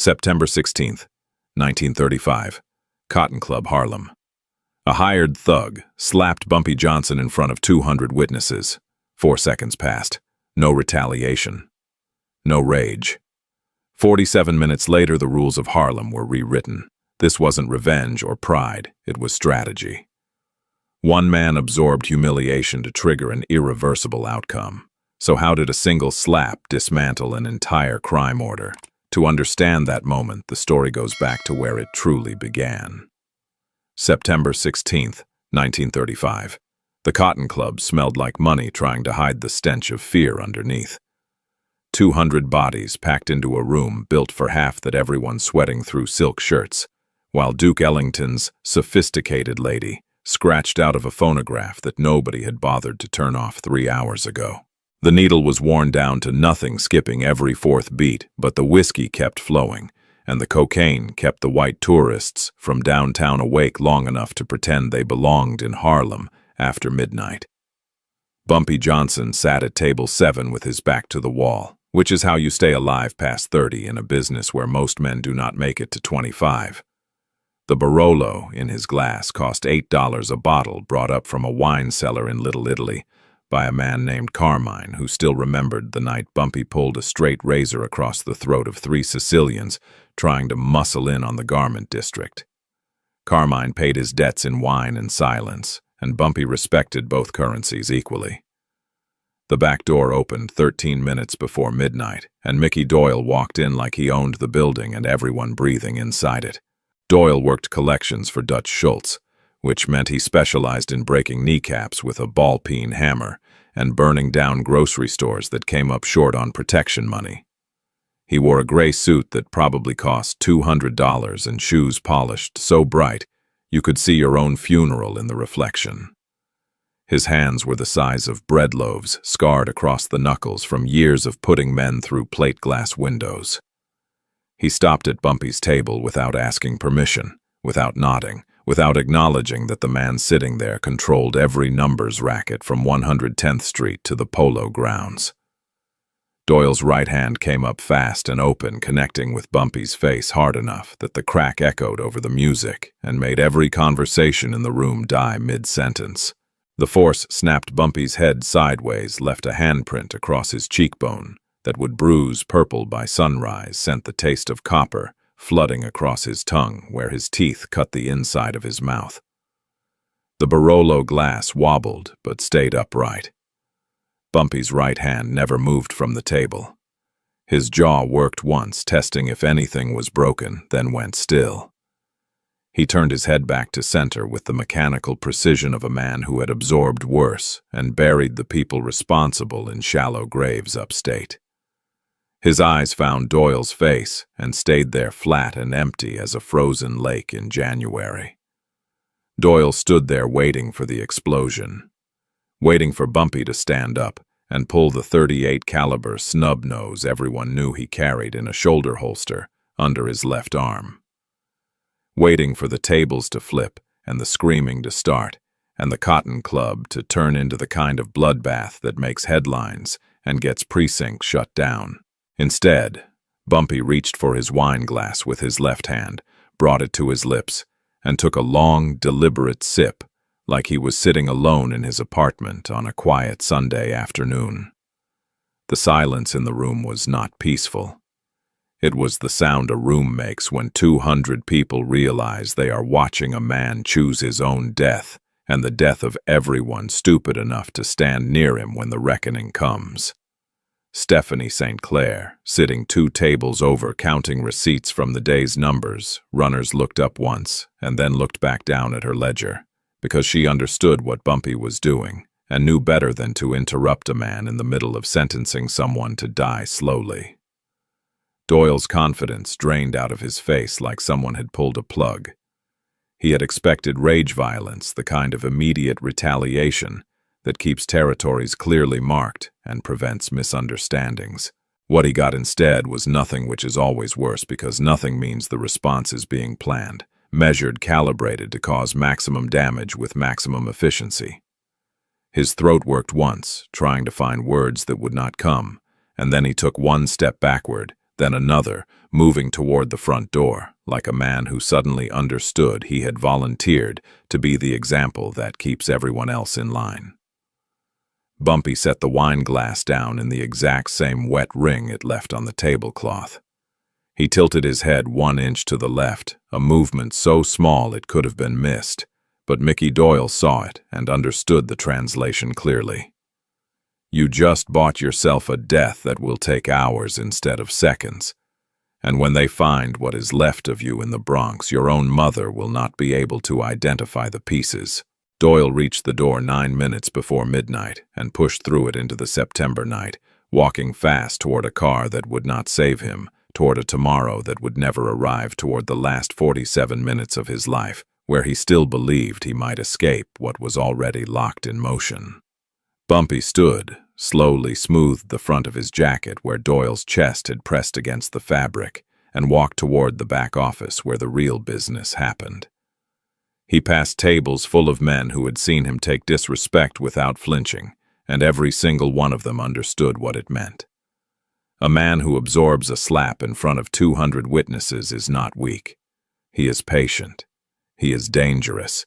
September 16th, 1935. Cotton Club, Harlem. A hired thug slapped Bumpy Johnson in front of 200 witnesses. 4 seconds passed. No retaliation. No rage. 47 minutes later, the rules of Harlem were rewritten. This wasn't revenge or pride, it was strategy. One man absorbed humiliation to trigger an irreversible outcome. So how did a single slap dismantle an entire crime order? To understand that moment, the story goes back to where it truly began. September 16th, 1935. The Cotton Club smelled like money trying to hide the stench of fear underneath. 200 bodies packed into a room built for half that, everyone sweating through silk shirts, while Duke Ellington's sophisticated lady scratched out of a phonograph that nobody had bothered to turn off 3 hours ago. The needle was worn down to nothing, skipping every fourth beat, but the whiskey kept flowing, and the cocaine kept the white tourists from downtown awake long enough to pretend they belonged in Harlem after midnight. Bumpy Johnson sat at table 7 with his back to the wall, which is how you stay alive past 30 in a business where most men do not make it to 25. The Barolo in his glass cost $8 a bottle, brought up from a wine cellar in Little Italy by a man named Carmine, who still remembered the night Bumpy pulled a straight razor across the throat of 3 Sicilians trying to muscle in on the garment district. Carmine paid his debts in wine and silence, and Bumpy respected both currencies equally. The back door opened 13 minutes before midnight, and Mickey Doyle walked in like he owned the building and everyone breathing inside it. Doyle worked collections for Dutch Schultz, which meant he specialized in breaking kneecaps with a ball-peen hammer and burning down grocery stores that came up short on protection money. He wore a gray suit that probably cost $200 and shoes polished so bright you could see your own funeral in the reflection. His hands were the size of bread loaves, scarred across the knuckles from years of putting men through plate glass windows. He stopped at Bumpy's table without asking permission, without nodding, without acknowledging that the man sitting there controlled every numbers racket from 110th Street to the Polo Grounds. Doyle's right hand came up fast and open, connecting with Bumpy's face hard enough that the crack echoed over the music and made every conversation in the room die mid-sentence. The force snapped Bumpy's head sideways, left a handprint across his cheekbone that would bruise purple by sunrise, sent the taste of copper flooding across his tongue where his teeth cut the inside of his mouth. The Barolo glass wobbled but stayed upright. Bumpy's right hand never moved from the table. His jaw worked once, testing if anything was broken, then went still. He turned his head back to center with the mechanical precision of a man who had absorbed worse and buried the people responsible in shallow graves upstate. His eyes found Doyle's face and stayed there flat and empty as a frozen lake in January. Doyle stood there waiting for the explosion, waiting for Bumpy to stand up and pull the .38 caliber snub nose everyone knew he carried in a shoulder holster under his left arm. Waiting for the tables to flip and the screaming to start and the Cotton Club to turn into the kind of bloodbath that makes headlines and gets precincts shut down. Instead, Bumpy reached for his wine glass with his left hand, brought it to his lips, and took a long, deliberate sip, like he was sitting alone in his apartment on a quiet Sunday afternoon. The silence in the room was not peaceful. It was the sound a room makes when 200 people realize they are watching a man choose his own death, and the death of everyone stupid enough to stand near him when the reckoning comes. Stephanie St. Clair, sitting 2 tables over counting receipts from the day's numbers, runners looked up once and then looked back down at her ledger, because she understood what Bumpy was doing and knew better than to interrupt a man in the middle of sentencing someone to die slowly. Doyle's confidence drained out of his face like someone had pulled a plug. He had expected rage violence, the kind of immediate retaliation that keeps territories clearly marked and prevents misunderstandings. What he got instead was nothing, which is always worse because nothing means the response is being planned, measured, calibrated to cause maximum damage with maximum efficiency. His throat worked once, trying to find words that would not come, and then he took one step backward, then another, moving toward the front door, like a man who suddenly understood he had volunteered to be the example that keeps everyone else in line. Bumpy set the wine glass down in the exact same wet ring it left on the tablecloth. He tilted his head 1 inch to the left, a movement so small it could have been missed, but Mickey Doyle saw it and understood the translation clearly. You just bought yourself a death that will take hours instead of seconds. And when they find what is left of you in the Bronx, your own mother will not be able to identify the pieces. Doyle reached the door 9 minutes before midnight and pushed through it into the September night, walking fast toward a car that would not save him, toward a tomorrow that would never arrive, toward the last 47 minutes of his life, where he still believed he might escape what was already locked in motion. Bumpy stood, slowly smoothed the front of his jacket where Doyle's chest had pressed against the fabric, and walked toward the back office where the real business happened. He passed tables full of men who had seen him take disrespect without flinching, and every single one of them understood what it meant. A man who absorbs a slap in front of 200 witnesses is not weak. He is patient. He is dangerous.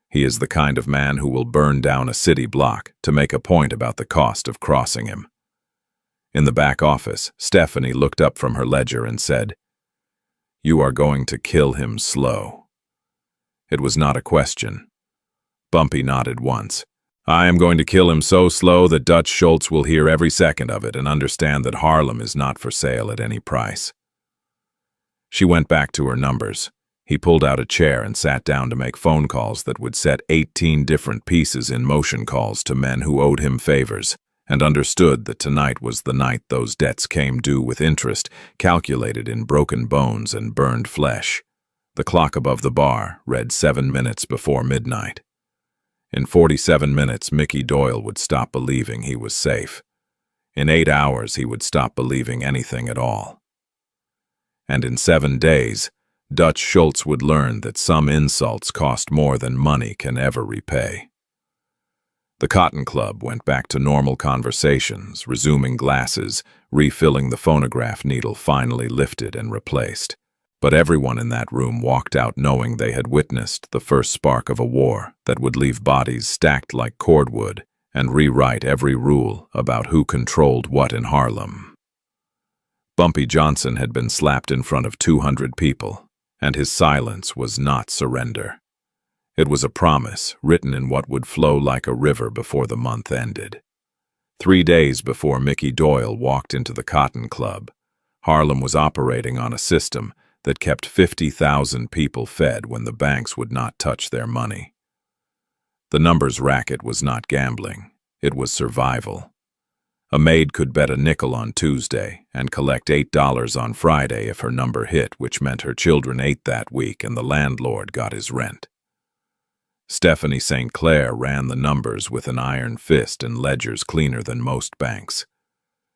He is the kind of man who will burn down a city block to make a point about the cost of crossing him. In the back office, Stephanie looked up from her ledger and said, "You are going to kill him slow." It was not a question. Bumpy nodded once. "I am going to kill him so slow that Dutch Schultz will hear every second of it and understand that Harlem is not for sale at any price." She went back to her numbers. He pulled out a chair and sat down to make phone calls that would set 18 different pieces in motion, calls to men who owed him favors, and understood that tonight was the night those debts came due with interest, calculated in broken bones and burned flesh. The clock above the bar read 7 minutes before midnight. In 47 minutes, Mickey Doyle would stop believing he was safe. In 8 hours, he would stop believing anything at all. And in 7 days, Dutch Schultz would learn that some insults cost more than money can ever repay. The Cotton Club went back to normal conversations, resuming glasses, refilling the phonograph needle finally lifted and replaced. But everyone in that room walked out knowing they had witnessed the first spark of a war that would leave bodies stacked like cordwood and rewrite every rule about who controlled what in Harlem. Bumpy Johnson had been slapped in front of 200 people. And his silence was not surrender. It was a promise written in what would flow like a river before the month ended. 3 days before Mickey Doyle walked into the Cotton Club, Harlem was operating on a system that kept 50,000 people fed when the banks would not touch their money. The numbers racket was not gambling, it was survival. A maid could bet a nickel on Tuesday and collect $8 on Friday if her number hit, which meant her children ate that week and the landlord got his rent. Stephanie St. Clair ran the numbers with an iron fist and ledgers cleaner than most banks.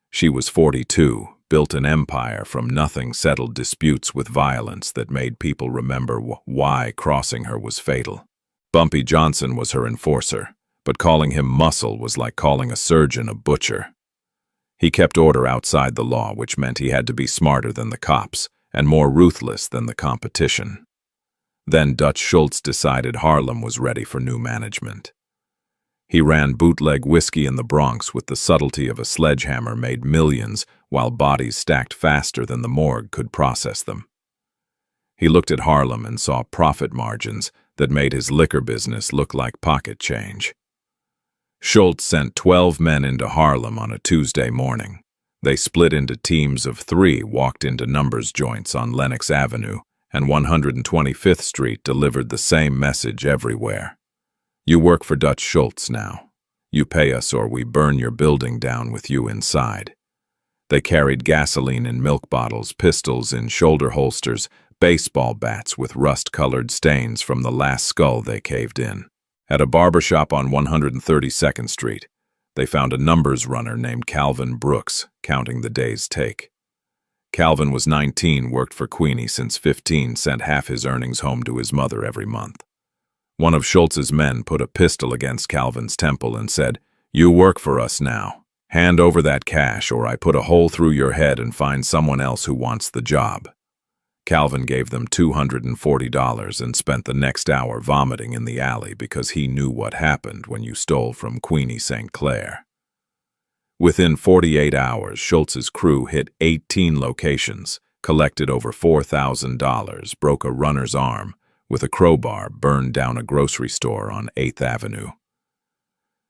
She was 42, built an empire from nothing, settled disputes with violence that made people remember why crossing her was fatal. Bumpy Johnson was her enforcer, but calling him muscle was like calling a surgeon a butcher. He kept order outside the law, which meant he had to be smarter than the cops and more ruthless than the competition. Then Dutch Schultz decided Harlem was ready for new management. He ran bootleg whiskey in the Bronx with the subtlety of a sledgehammer, made millions while bodies stacked faster than the morgue could process them. He looked at Harlem and saw profit margins that made his liquor business look like pocket change. Schultz sent 12 men into Harlem on a Tuesday morning. They split into teams of 3, walked into numbers joints on Lenox Avenue, and 125th Street delivered the same message everywhere. You work for Dutch Schultz now. You pay us or we burn your building down with you inside. They carried gasoline in milk bottles, pistols in shoulder holsters, baseball bats with rust-colored stains from the last skull they caved in. At a barbershop on 132nd Street, they found a numbers runner named Calvin Brooks counting the day's take. Calvin was 19, worked for Queenie since 15, sent half his earnings home to his mother every month. One of Schultz's men put a pistol against Calvin's temple and said, "You work for us now," Hand over that cash or I put a hole through your head and find someone else who wants the job. Calvin gave them $240 and spent the next hour vomiting in the alley because he knew what happened when you stole from Queenie St. Clair. Within 48 hours, Schultz's crew hit 18 locations, collected over $4,000, broke a runner's arm, with a crowbar burned down a grocery store on 8th Avenue.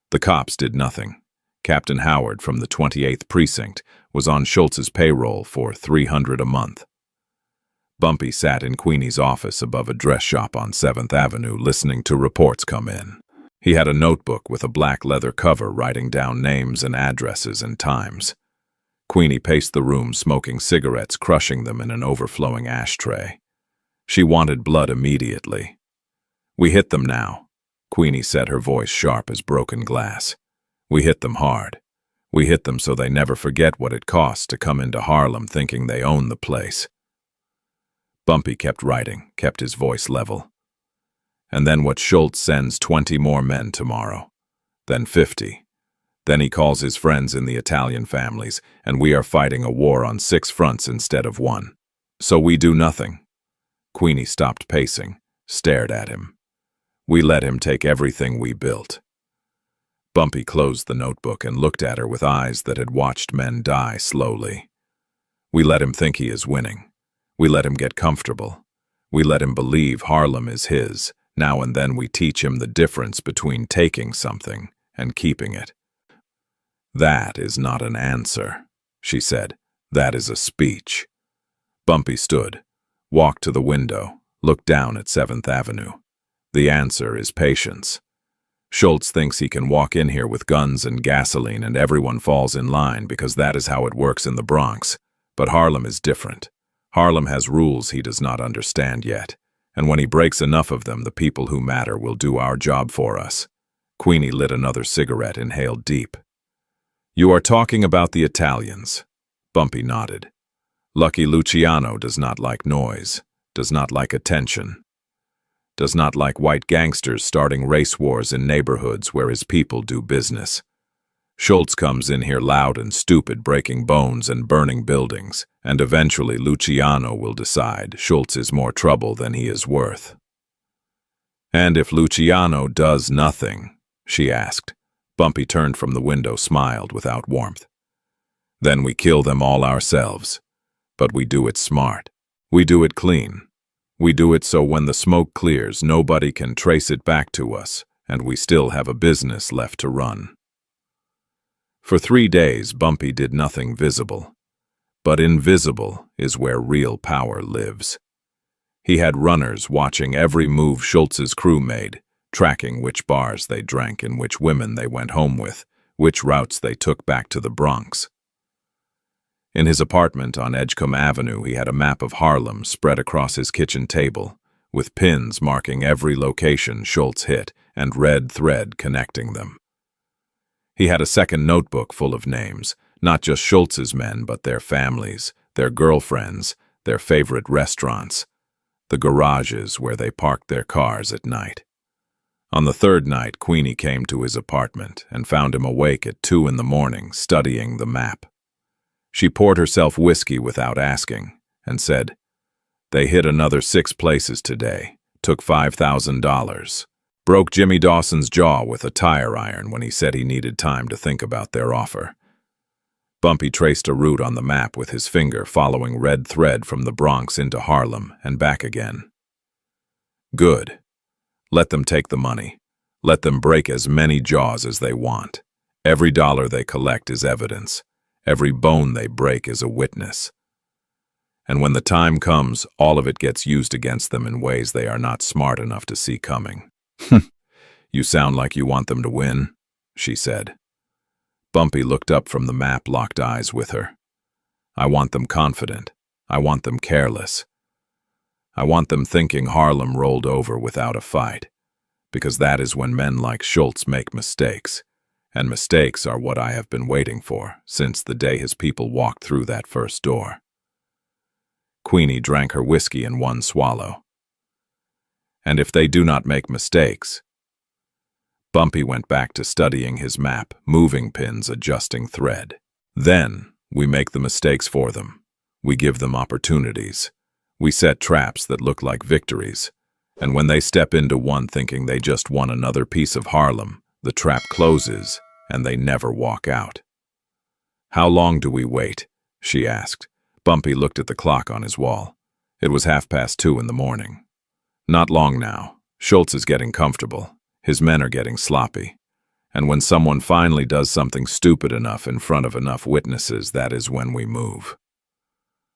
The cops did nothing. Captain Howard from the 28th Precinct was on Schultz's payroll for $300 a month. Bumpy sat in Queenie's office above a dress shop on 7th Avenue listening to reports come in. He had a notebook with a black leather cover writing down names and addresses and times. Queenie paced the room smoking cigarettes, crushing them in an overflowing ashtray. She wanted blood immediately. "We hit them now," Queenie said, her voice sharp as broken glass. "We hit them hard. We hit them so they never forget what it costs to come into Harlem thinking they own the place." Bumpy kept writing, kept his voice level. "And then what Schultz sends 20 more men tomorrow. Then 50. Then he calls his friends in the Italian families, and we are fighting a war on 6 fronts instead of 1. So we do nothing." Queenie stopped pacing, stared at him. "We let him take everything we built." Bumpy closed the notebook and looked at her with eyes that had watched men die slowly. "We let him think he is winning. We let him get comfortable. We let him believe Harlem is his. Now and then we teach him the difference between taking something and keeping it." "That is not an answer," she said. "That is a speech." Bumpy stood, walked to the window, looked down at 7th Avenue. "The answer is patience. Schultz thinks he can walk in here with guns and gasoline and everyone falls in line because that is how it works in the Bronx. But Harlem is different. Harlem has rules he does not understand yet. And when he breaks enough of them, the people who matter will do our job for us." Queenie lit another cigarette, inhaled deep. "You are talking about the Italians." Bumpy nodded. "Lucky Luciano does not like noise, does not like attention, does not like white gangsters starting race wars in neighborhoods where his people do business. Schultz comes in here loud and stupid, breaking bones and burning buildings, and eventually Luciano will decide Schultz is more trouble than he is worth." "And if Luciano does nothing?" she asked. Bumpy turned from the window, smiled without warmth. "Then we kill them all ourselves. But we do it smart. We do it clean. We do it so when the smoke clears, nobody can trace it back to us, and we still have a business left to run." For 3 days, Bumpy did nothing visible. But invisible is where real power lives. He had runners watching every move Schultz's crew made, tracking which bars they drank and which women they went home with, which routes they took back to the Bronx. In his apartment on Edgecombe Avenue, he had a map of Harlem spread across his kitchen table, with pins marking every location Schultz hit and red thread connecting them. He had a second notebook full of names, not just Schultz's men, but their families, their girlfriends, their favorite restaurants, the garages where they parked their cars at night. On the 3rd night, Queenie came to his apartment and found him awake at 2 in the morning, studying the map. She poured herself whiskey without asking and said, "They hit another 6 places today, took $5,000. Broke Jimmy Dawson's jaw with a tire iron when he said he needed time to think about their offer." Bumpy traced a route on the map with his finger, following red thread from the Bronx into Harlem and back again. "Good. Let them take the money. Let them break as many jaws as they want. Every dollar they collect is evidence. Every bone they break is a witness. And when the time comes, all of it gets used against them in ways they are not smart enough to see coming." "You sound like you want them to win," she said. Bumpy looked up from the map, locked eyes with her. "I want them confident. I want them careless. I want them thinking Harlem rolled over without a fight, because that is when men like Schultz make mistakes, and mistakes are what I have been waiting for since the day his people walked through that first door." Queenie drank her whiskey in one swallow. "And if they do not make mistakes?" Bumpy went back to studying his map, moving pins, adjusting thread. Then, we make the mistakes for them. We give them opportunities. We set traps that look like victories. And when they step into one thinking they just won another piece of Harlem, the trap closes and they never walk out. "How long do we wait?" she asked. Bumpy looked at the clock on his wall. It was 2:30 in the morning. "Not long now. Schultz is getting comfortable. His men are getting sloppy. And when someone finally does something stupid enough in front of enough witnesses, that is when we move."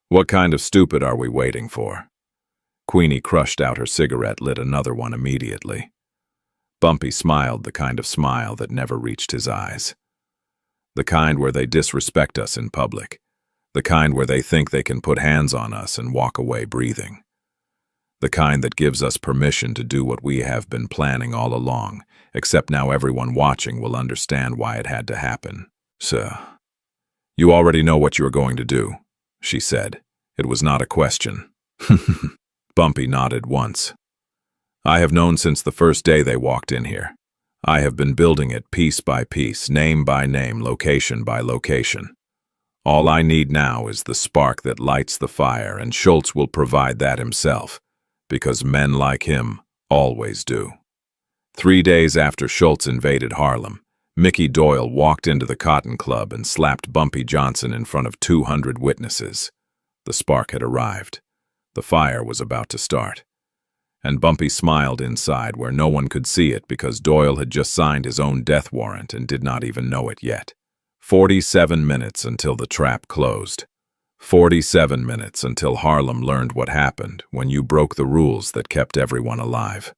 "What kind of stupid are we waiting for?" Queenie crushed out her cigarette, lit another one immediately. Bumpy smiled, the kind of smile that never reached his eyes. "The kind where they disrespect us in public. The kind where they think they can put hands on us and walk away breathing. The kind that gives us permission to do what we have been planning all along, except now everyone watching will understand why it had to happen. So, you already know what you are going to do," she said. It was not a question. Bumpy nodded once. "I have known since the first day they walked in here. I have been building it piece by piece, name by name, location by location. All I need now is the spark that lights the fire, and Schultz will provide that himself, because men like him always do." 3 days after Schultz invaded Harlem, Mickey Doyle walked into the Cotton Club and slapped Bumpy Johnson in front of 200 witnesses. The spark had arrived. The fire was about to start. And Bumpy smiled inside where no one could see it because Doyle had just signed his own death warrant and did not even know it yet. 47 minutes until the trap closed. 47 minutes until Harlem learned what happened when you broke the rules that kept everyone alive.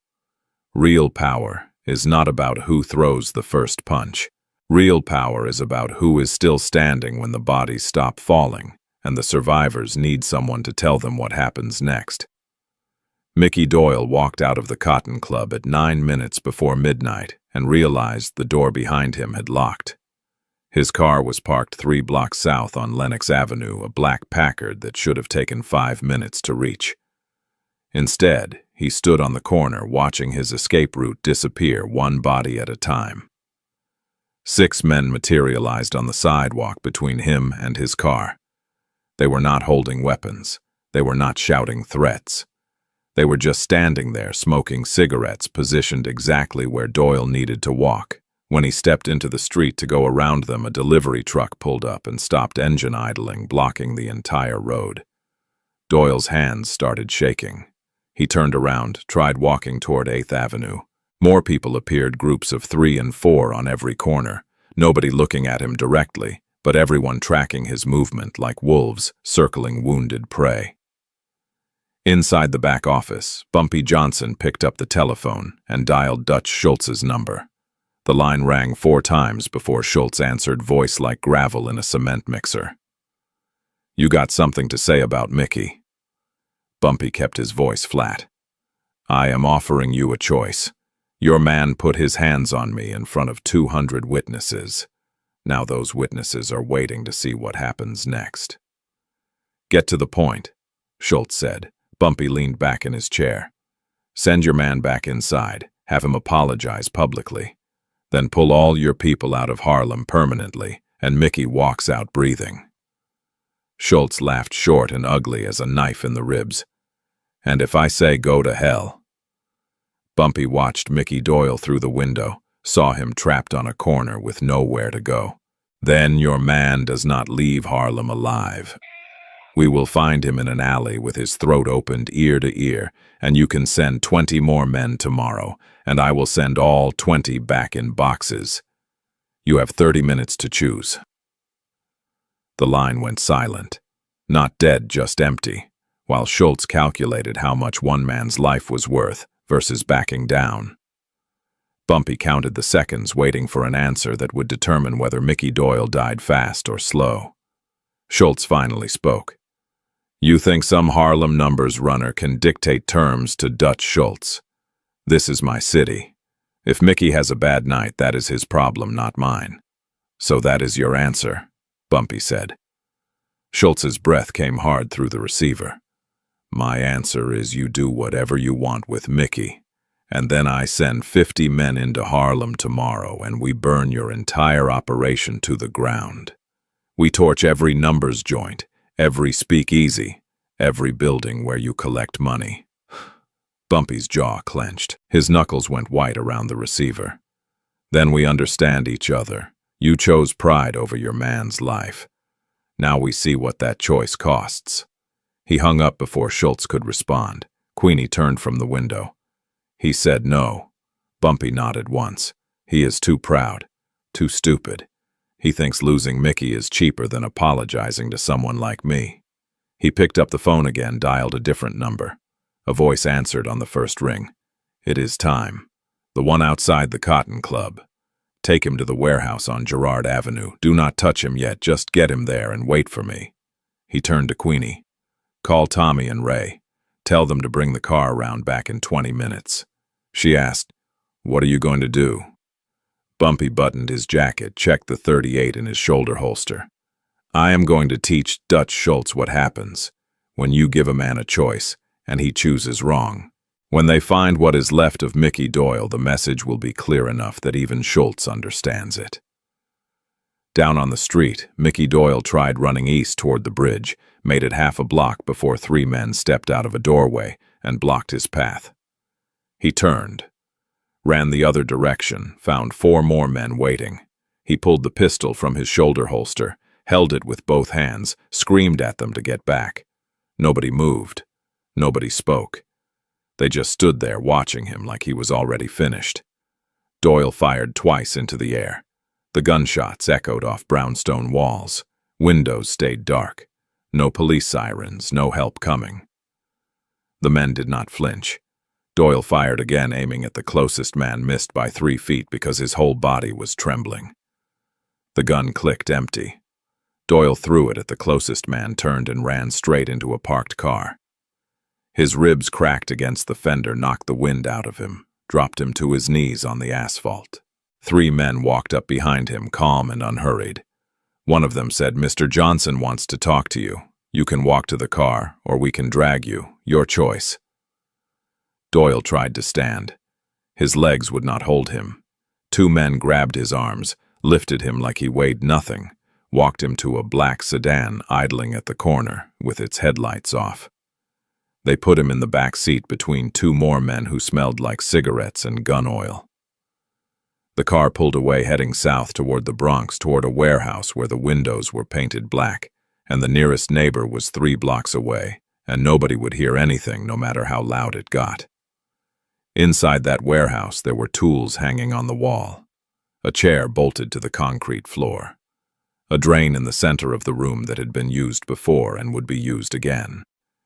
Real power is not about who throws the first punch. Real power is about who is still standing when the bodies stop falling and the survivors need someone to tell them what happens next. Mickey Doyle walked out of the Cotton Club at 9 minutes before midnight and realized the door behind him had locked. His car was parked 3 blocks south on Lenox Avenue, a black Packard that should have taken 5 minutes to reach. Instead, he stood on the corner watching his escape route disappear one body at a time. 6 men materialized on the sidewalk between him and his car. They were not holding weapons. They were not shouting threats. They were just standing there smoking cigarettes positioned exactly where Doyle needed to walk. When he stepped into the street to go around them, a delivery truck pulled up and stopped engine idling, blocking the entire road. Doyle's hands started shaking. He turned around, tried walking toward 8th Avenue. More people appeared, groups of 3 and 4 on every corner, nobody looking at him directly, but everyone tracking his movement like wolves circling wounded prey. Inside the back office, Bumpy Johnson picked up the telephone and dialed Dutch Schultz's number. The line rang 4 times before Schultz answered, voice like gravel in a cement mixer. "You got something to say about Mickey?" Bumpy kept his voice flat. "I am offering you a choice. Your man put his hands on me in front of 200 witnesses. Now those witnesses are waiting to see what happens next." "Get to the point," Schultz said. Bumpy leaned back in his chair. "Send your man back inside. Have him apologize publicly. Then pull all your people out of Harlem permanently, and Mickey walks out breathing." Schultz laughed short and ugly as a knife in the ribs. "And if I say go to hell?" Bumpy watched Mickey Doyle through the window, saw him trapped on a corner with nowhere to go. "Then your man does not leave Harlem alive. We will find him in an alley with his throat opened ear to ear, and you can send 20 more men tomorrow, and I will send all 20 back in boxes. You have 30 minutes to choose." The line went silent. Not dead, just empty, while Schultz calculated how much one man's life was worth versus backing down. Bumpy counted the seconds, waiting for an answer that would determine whether Mickey Doyle died fast or slow. Schultz finally spoke. "You think some Harlem numbers runner can dictate terms to Dutch Schultz? This is my city. If Mickey has a bad night, that is his problem, not mine. So that is your answer," Bumpy said. Schultz's breath came hard through the receiver. "My answer is you do whatever you want with Mickey, And then I send 50 men into Harlem tomorrow and we burn your entire operation to the ground. We torch every numbers joint, every speakeasy, every building where you collect money." Bumpy's jaw clenched. His knuckles went white around the receiver. "Then we understand each other. You chose pride over your man's life. Now we see what that choice costs." He hung up before Schultz could respond. Queenie turned from the window. "He said no." Bumpy nodded once. "He is too proud, too stupid. He thinks losing Mickey is cheaper than apologizing to someone like me." He picked up the phone again, dialed a different number. A voice answered on the first ring. "It is time. The one outside the Cotton Club. Take him to the warehouse on Girard Avenue. Do not touch him yet, just get him there and wait for me." He turned to Queenie. "Call Tommy and Ray. Tell them to bring the car around back in 20 minutes. She asked, "What are you going to do?" Bumpy buttoned his jacket, checked the .38 in his shoulder holster. "I am going to teach Dutch Schultz what happens when you give a man a choice and he chooses wrong. When they find what is left of Mickey Doyle, the message will be clear enough that even Schultz understands it." Down on the street, Mickey Doyle tried running east toward the bridge, made it half a block before 3 men stepped out of a doorway and blocked his path. He turned, ran the other direction, found 4 more men waiting. He pulled the pistol from his shoulder holster, held it with both hands, screamed at them to get back. Nobody moved. Nobody spoke. They just stood there watching him like he was already finished. Doyle fired twice into the air. The gunshots echoed off brownstone walls. Windows stayed dark. No police sirens, no help coming. The men did not flinch. Doyle fired again, aiming at the closest man, missed by 3 feet because his whole body was trembling. The gun clicked empty. Doyle threw it at the closest man, turned and ran straight into a parked car. His ribs cracked against the fender, knocked the wind out of him, dropped him to his knees on the asphalt. 3 men walked up behind him, calm and unhurried. One of them said, "Mr. Johnson wants to talk to you. You can walk to the car, or we can drag you. Your choice." Doyle tried to stand. His legs would not hold him. 2 men grabbed his arms, lifted him like he weighed nothing, walked him to a black sedan idling at the corner with its headlights off. They put him in the back seat between 2 more men who smelled like cigarettes and gun oil. The car pulled away, heading south toward the Bronx, toward a warehouse where the windows were painted black, and the nearest neighbor was 3 blocks away, and nobody would hear anything no matter how loud it got. Inside that warehouse there were tools hanging on the wall, a chair bolted to the concrete floor, a drain in the center of the room that had been used before and would be used again.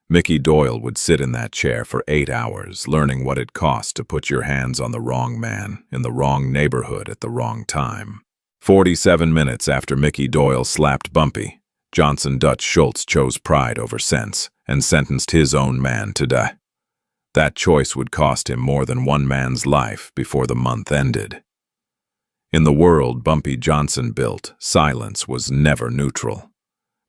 Mickey Doyle would sit in that chair for 8 hours, learning what it cost to put your hands on the wrong man, in the wrong neighborhood at the wrong time. 47 minutes after Mickey Doyle slapped Bumpy, Johnson Dutch Schultz chose pride over sense and sentenced his own man to die. That choice would cost him more than 1 man's life before the month ended. In the world Bumpy Johnson built, silence was never neutral.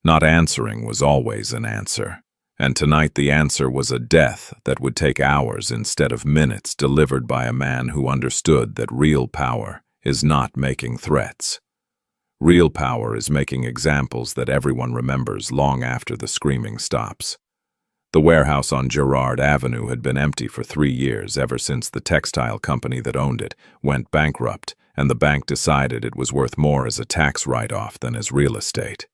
Not answering was always an answer. And tonight the answer was a death that would take hours instead of minutes, delivered by a man who understood that real power is not making threats. Real power is making examples that everyone remembers long after the screaming stops. The warehouse on Girard Avenue had been empty for 3 years, ever since the textile company that owned it went bankrupt, and the bank decided it was worth more as a tax write-off than as real estate.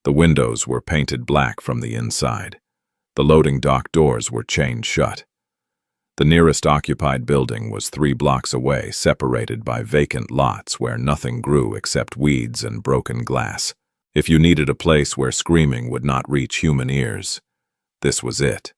The windows were painted black from the inside. The loading dock doors were chained shut. The nearest occupied building was 3 blocks away, separated by vacant lots where nothing grew except weeds and broken glass. If you needed a place where screaming would not reach human ears, this was it.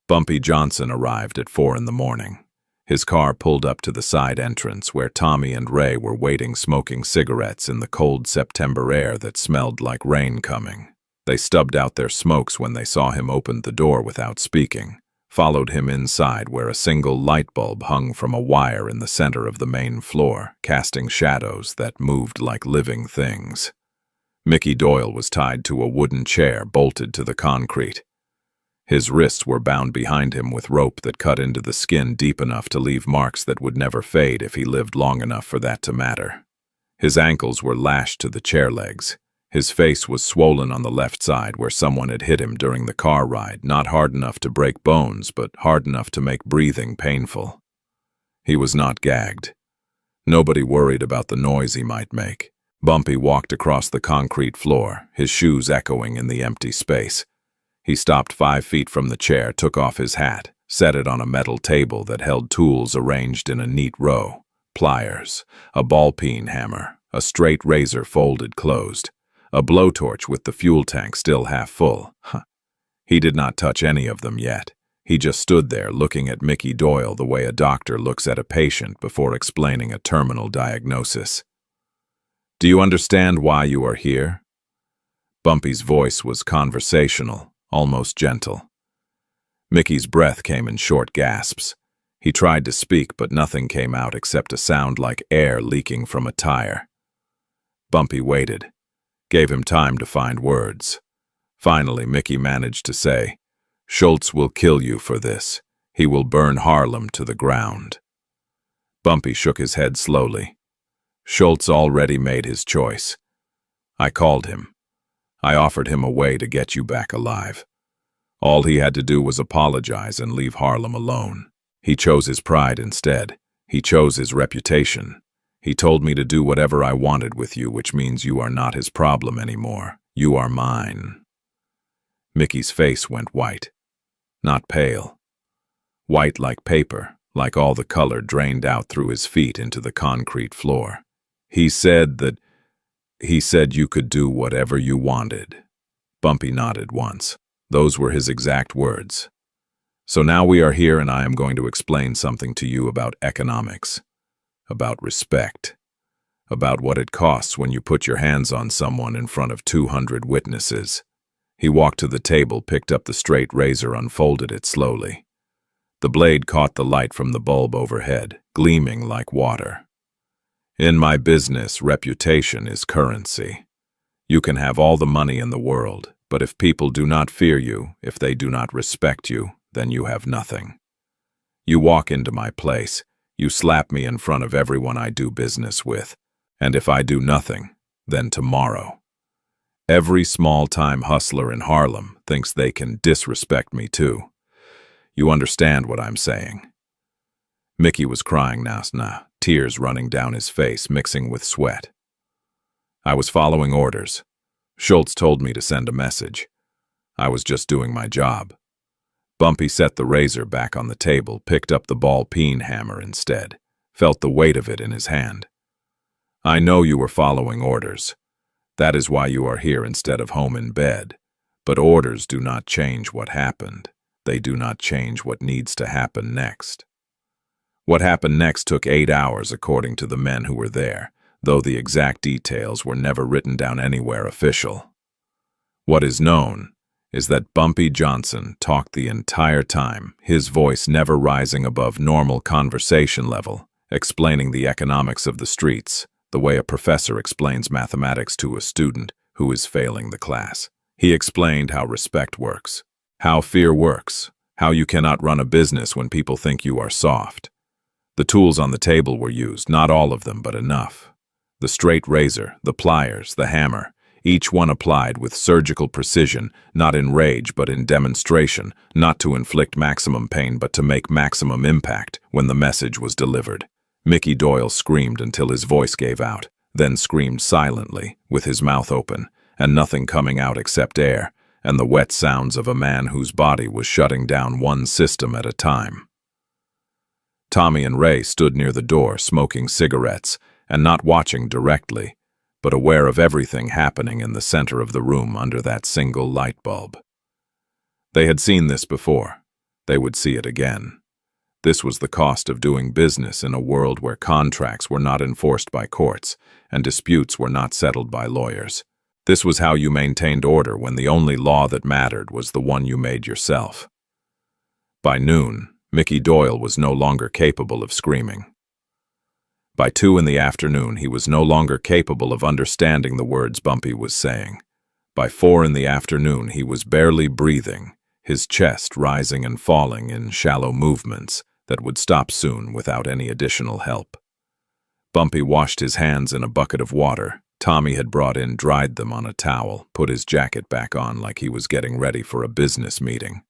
Bumpy Johnson arrived at 4 in the morning. His car pulled up to the side entrance where Tommy and Ray were waiting, smoking cigarettes in the cold September air that smelled like rain coming. They stubbed out their smokes when they saw him open the door without speaking, followed him inside where a single light bulb hung from a wire in the center of the main floor, casting shadows that moved like living things. Mickey Doyle was tied to a wooden chair bolted to the concrete. His wrists were bound behind him with rope that cut into the skin deep enough to leave marks that would never fade if he lived long enough for that to matter. His ankles were lashed to the chair legs. His face was swollen on the left side where someone had hit him during the car ride, not hard enough to break bones, but hard enough to make breathing painful. He was not gagged. Nobody worried about the noise he might make. Bumpy walked across the concrete floor, his shoes echoing in the empty space. He stopped 5 feet from the chair, took off his hat, set it on a metal table that held tools arranged in a neat row: pliers, a ball-peen hammer, a straight razor folded closed, a blowtorch with the fuel tank still half full. He did not touch any of them yet. He just stood there looking at Mickey Doyle the way a doctor looks at a patient before explaining a terminal diagnosis. "Do you understand why you are here?" Bumpy's voice was conversational, almost gentle. Mickey's breath came in short gasps. He tried to speak, but nothing came out except a sound like air leaking from a tire. Bumpy waited, gave him time to find words. Finally, Mickey managed to say, "Schultz will kill you for this. He will burn Harlem to the ground." Bumpy shook his head slowly. Schultz already made his choice. I called him. I offered him a way to get you back alive. All he had to do was apologize and leave Harlem alone. He chose his pride instead. He chose his reputation. He told me to do whatever I wanted with you, which means you are not his problem anymore. You are mine. Mickey's face went white. Not pale. White like paper, like all the color drained out through his feet into the concrete floor. He said you could do whatever you wanted. Bumpy nodded once. Those were his exact words. So now we are here and I am going to explain something to you about economics, about respect, about what it costs when you put your hands on someone in front of 200 witnesses. He walked to the table, picked up the straight razor, unfolded it slowly. The blade caught the light from the bulb overhead, gleaming like water. In my business, reputation is currency. You can have all the money in the world, but if people do not fear you, if they do not respect you, then you have nothing. You walk into my place, you slap me in front of everyone I do business with, and if I do nothing, then tomorrow. Every small-time hustler in Harlem thinks they can disrespect me too. You understand what I'm saying? Mickey was crying now, tears running down his face, mixing with sweat. I was following orders. Schultz told me to send a message. I was just doing my job. Bumpy set the razor back on the table, picked up the ball-peen hammer instead, felt the weight of it in his hand. I know you were following orders. That is why you are here instead of home in bed. But orders do not change what happened. They do not change what needs to happen next. What happened next took 8 hours according to the men who were there, though the exact details were never written down anywhere official. What is known is that Bumpy Johnson talked the entire time, his voice never rising above normal conversation level, explaining the economics of the streets, the way a professor explains mathematics to a student who is failing the class. He explained how respect works, how fear works, how you cannot run a business when people think you are soft. The tools on the table were used, not all of them, but enough. The straight razor, the pliers, the hammer, each one applied with surgical precision, not in rage but in demonstration, not to inflict maximum pain but to make maximum impact when the message was delivered. Mickey Doyle screamed until his voice gave out, then screamed silently, with his mouth open, and nothing coming out except air, and the wet sounds of a man whose body was shutting down one system at a time. Tommy and Ray stood near the door, smoking cigarettes, and not watching directly, but aware of everything happening in the center of the room under that single light bulb. They had seen this before. They would see it again. This was the cost of doing business in a world where contracts were not enforced by courts and disputes were not settled by lawyers. This was how you maintained order when the only law that mattered was the one you made yourself. By noon, Mickey Doyle was no longer capable of screaming. By 2 in the afternoon, he was no longer capable of understanding the words Bumpy was saying. By 4 in the afternoon, he was barely breathing, his chest rising and falling in shallow movements that would stop soon without any additional help. Bumpy washed his hands in a bucket of water Tommy had brought in, dried them on a towel, put his jacket back on like he was getting ready for a business meeting.